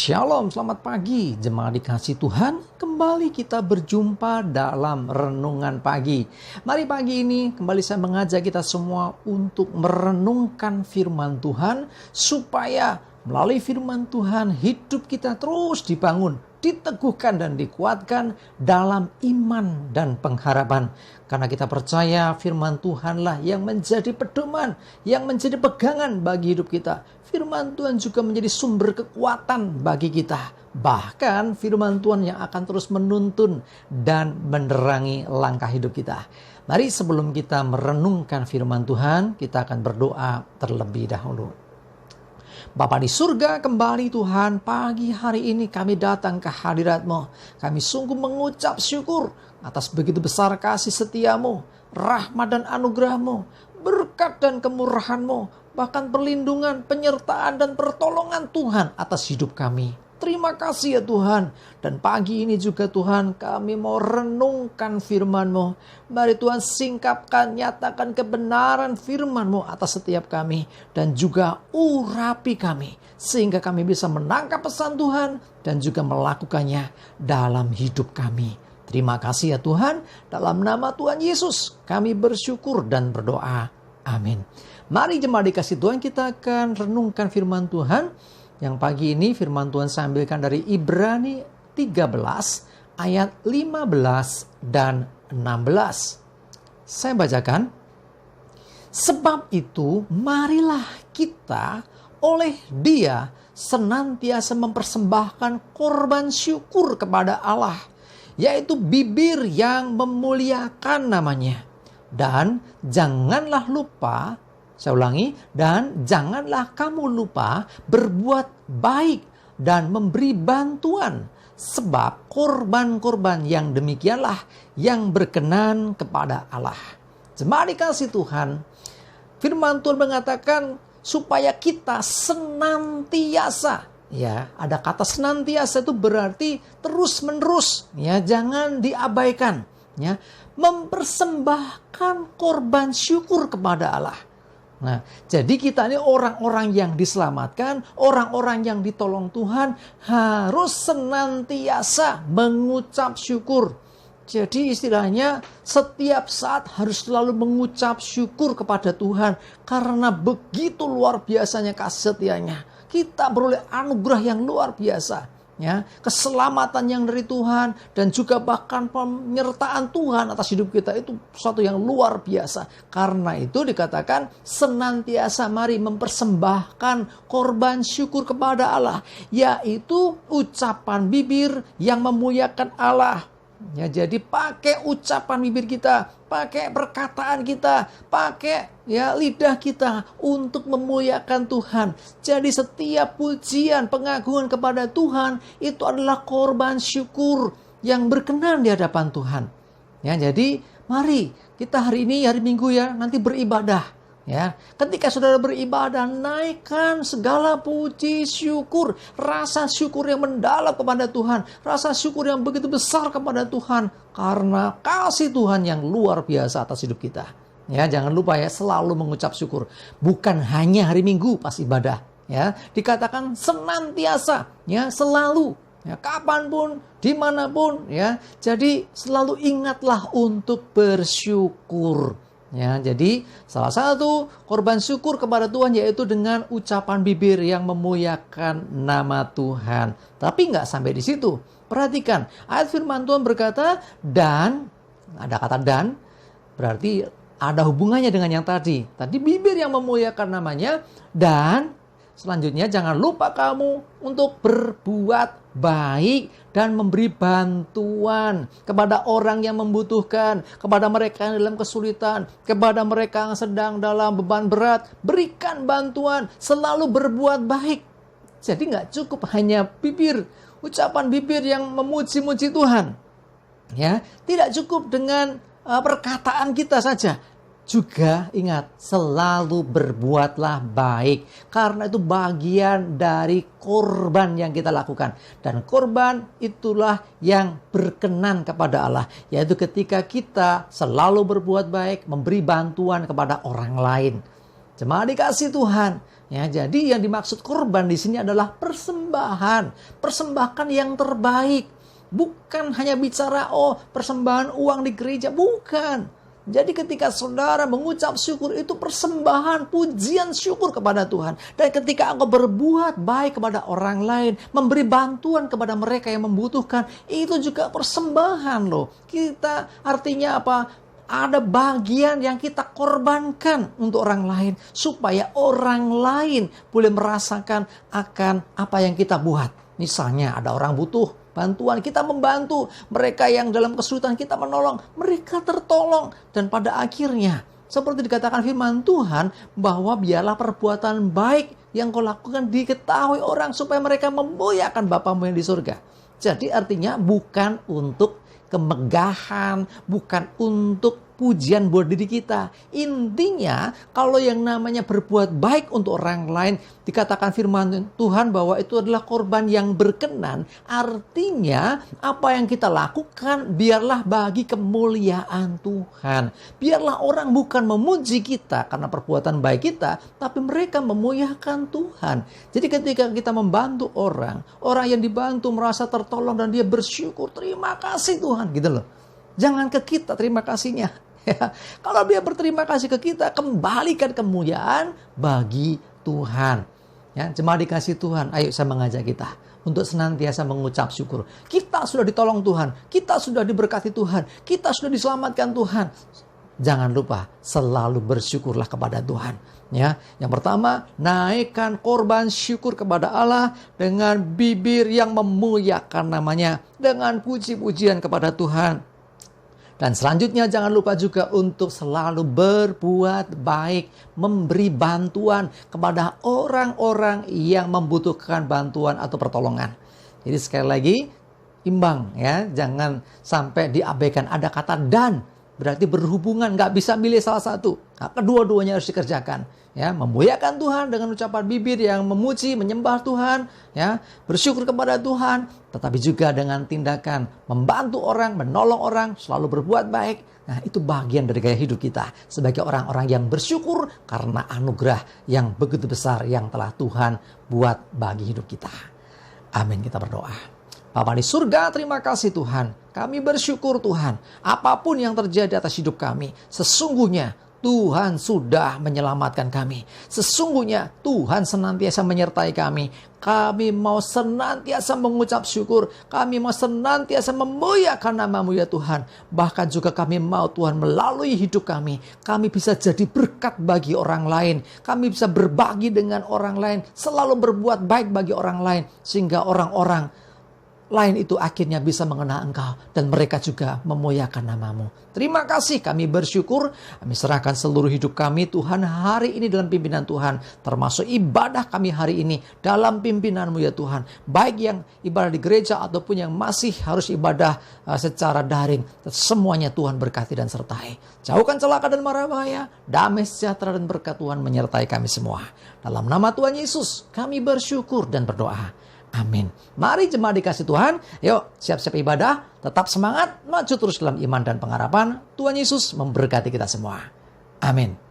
Shalom, selamat pagi jemaat dikasih Tuhan. Kembali kita berjumpa dalam renungan pagi. Mari pagi ini kembali saya mengajak kita semua untuk merenungkan firman Tuhan, supaya melalui firman Tuhan hidup kita terus dibangun, diteguhkan dan dikuatkan dalam iman dan pengharapan. Karena kita percaya firman Tuhanlah yang menjadi pedoman, yang menjadi pegangan bagi hidup kita. Firman Tuhan juga menjadi sumber kekuatan bagi kita. Bahkan firman Tuhan yang akan terus menuntun dan menerangi langkah hidup kita. Mari sebelum kita merenungkan firman Tuhan, kita akan berdoa terlebih dahulu. Bapa di surga, kembali Tuhan, pagi hari ini kami datang ke hadirat-Mu. Kami sungguh mengucap syukur atas begitu besar kasih setia-Mu, rahmat dan anugerah-Mu, berkat dan kemurahan-Mu, bahkan perlindungan, penyertaan dan pertolongan Tuhan atas hidup kami. Terima kasih ya Tuhan. Dan pagi ini juga Tuhan, kami mau renungkan firman-Mu. Mari Tuhan singkapkan, nyatakan kebenaran firman-Mu atas setiap kami. Dan juga urapi kami, sehingga kami bisa menangkap pesan Tuhan dan juga melakukannya dalam hidup kami. Terima kasih ya Tuhan. Dalam nama Tuhan Yesus kami bersyukur dan berdoa. Amin. Mari jemaat dikasih Tuhan, kita akan renungkan firman Tuhan. Yang pagi ini firman Tuhan saya ambilkan dari Ibrani 13 ayat 15 dan 16. Saya bacakan. Sebab itu marilah kita oleh Dia senantiasa mempersembahkan korban syukur kepada Allah, yaitu bibir yang memuliakan namanya. Dan janganlah lupa, saya ulangi, dan janganlah kamu lupa berbuat baik dan memberi bantuan, sebab korban-korban yang demikianlah yang berkenan kepada Allah. Jemaat dikasih Tuhan, firman Tuhan mengatakan supaya kita senantiasa, ya, ada kata senantiasa itu berarti terus-menerus, ya, jangan diabaikan, ya, mempersembahkan korban syukur kepada Allah. Nah, jadi kita ini orang-orang yang diselamatkan, orang-orang yang ditolong Tuhan, harus senantiasa mengucap syukur. Jadi istilahnya setiap saat harus selalu mengucap syukur kepada Tuhan, karena begitu luar biasanya kasih setianya. Kita beroleh anugerah yang luar biasa. Ya, keselamatan yang dari Tuhan dan juga bahkan penyertaan Tuhan atas hidup kita itu sesuatu yang luar biasa. Karena itu dikatakan senantiasa mari mempersembahkan korban syukur kepada Allah, yaitu ucapan bibir yang memuliakan Allah. Ya, jadi pakai ucapan bibir kita, pakai perkataan kita, pakai lidah kita untuk memuliakan Tuhan. Jadi setiap pujian, pengagungan kepada Tuhan itu adalah korban syukur yang berkenan di hadapan Tuhan. Ya, jadi mari kita hari ini, hari Minggu ya, nanti beribadah. Ya, ketika saudara beribadah, naikkan segala puji syukur, rasa syukur yang mendalam kepada Tuhan, rasa syukur yang begitu besar kepada Tuhan, karena kasih Tuhan yang luar biasa atas hidup kita. Ya, jangan lupa ya, selalu mengucap syukur, bukan hanya hari Minggu pas ibadah. Ya, dikatakan senantiasa, ya, selalu, ya, kapanpun, dimanapun, ya. Jadi selalu ingatlah untuk bersyukur. Ya, jadi salah satu korban syukur kepada Tuhan yaitu dengan ucapan bibir yang memuliakan nama Tuhan. Tapi nggak sampai di situ. Perhatikan, ayat firman Tuhan berkata, dan, ada kata dan, berarti ada hubungannya dengan yang tadi. Tadi bibir yang memuliakan namanya, dan selanjutnya jangan lupa kamu untuk berbuat baik dan memberi bantuan kepada orang yang membutuhkan, kepada mereka yang dalam kesulitan, kepada mereka yang sedang dalam beban berat. Berikan bantuan, selalu berbuat baik. Jadi nggak cukup hanya bibir, ucapan bibir yang memuji-muji Tuhan. Ya, tidak cukup dengan perkataan kita saja. Juga ingat, selalu berbuatlah baik. Karena itu bagian dari korban yang kita lakukan. Dan korban itulah yang berkenan kepada Allah. Yaitu ketika kita selalu berbuat baik, memberi bantuan kepada orang lain. Jemaat dikasih Tuhan. Ya, jadi yang dimaksud kurban di sini adalah persembahan. Persembahkan yang terbaik. Bukan hanya bicara, persembahan uang di gereja. Bukan. Jadi ketika saudara mengucap syukur itu persembahan, pujian syukur kepada Tuhan. Dan ketika engkau berbuat baik kepada orang lain, memberi bantuan kepada mereka yang membutuhkan, itu juga persembahan loh. Kita artinya apa? Ada bagian yang kita korbankan untuk orang lain. Supaya orang lain boleh merasakan akan apa yang kita buat. Misalnya ada orang butuh bantuan, kita membantu. Mereka yang dalam kesulitan kita menolong. Mereka tertolong. Dan pada akhirnya, seperti dikatakan firman Tuhan, bahwa biarlah perbuatan baik yang kau lakukan diketahui orang. Supaya mereka memuliakan Bapamu yang di surga. Jadi artinya bukan untuk kemegahan, bukan untuk pujian buat diri kita. Intinya, kalau yang namanya berbuat baik untuk orang lain, dikatakan firman Tuhan bahwa itu adalah korban yang berkenan. Artinya, apa yang kita lakukan, biarlah bagi kemuliaan Tuhan. Biarlah orang bukan memuji kita karena perbuatan baik kita, tapi mereka memuliakan Tuhan. Jadi ketika kita membantu orang yang dibantu merasa tertolong dan dia bersyukur, terima kasih Tuhan, gitu loh. Jangan ke kita terima kasihnya. Ya, kalau dia berterima kasih ke kita, kembalikan kemuliaan bagi Tuhan. Ya, jemaat dikasih Tuhan, ayo saya mengajak kita untuk senantiasa mengucap syukur. Kita sudah ditolong Tuhan, kita sudah diberkati Tuhan, kita sudah diselamatkan Tuhan. Jangan lupa selalu bersyukurlah kepada Tuhan. Ya, yang pertama, naikkan korban syukur kepada Allah dengan bibir yang memuliakan namanya, dengan puji-pujian kepada Tuhan. Dan selanjutnya jangan lupa juga untuk selalu berbuat baik, memberi bantuan kepada orang-orang yang membutuhkan bantuan atau pertolongan. Jadi sekali lagi, imbang ya, jangan sampai diabaikan. Ada kata dan, berarti berhubungan, nggak bisa milih salah satu. Nah, kedua-duanya harus dikerjakan. Ya, memuliakan Tuhan dengan ucapan bibir yang memuji, menyembah Tuhan, ya, bersyukur kepada Tuhan, tetapi juga dengan tindakan membantu orang, menolong orang, selalu berbuat baik. Nah, itu bagian dari gaya hidup kita sebagai orang-orang yang bersyukur karena anugerah yang begitu besar yang telah Tuhan buat bagi hidup kita. Amin, kita berdoa. Bapa di surga, terima kasih Tuhan. Kami bersyukur Tuhan, apapun yang terjadi atas hidup kami, sesungguhnya Tuhan sudah menyelamatkan kami. Sesungguhnya Tuhan senantiasa menyertai kami. Kami mau senantiasa mengucap syukur. Kami mau senantiasa memuliakan nama-Mu ya Tuhan. Bahkan juga kami mau Tuhan melalui hidup kami bisa jadi berkat bagi orang lain. Kami bisa berbagi dengan orang lain. Selalu berbuat baik bagi orang lain. Sehingga orang-orang lain itu akhirnya bisa mengenal Engkau. Dan mereka juga memuliakan nama-Mu. Terima kasih, kami bersyukur. Kami serahkan seluruh hidup kami Tuhan hari ini dalam pimpinan Tuhan. Termasuk ibadah kami hari ini dalam pimpinan-Mu ya Tuhan. Baik yang ibadah di gereja ataupun yang masih harus ibadah secara daring. Semuanya Tuhan berkati dan sertai. Jauhkan celaka dan mara bahaya. Damai sejahtera dan berkat Tuhan menyertai kami semua. Dalam nama Tuhan Yesus kami bersyukur dan berdoa. Amin. Mari jemaat dikasih Tuhan, yuk siap-siap ibadah, tetap semangat, maju terus dalam iman dan pengharapan. Tuhan Yesus memberkati kita semua. Amin.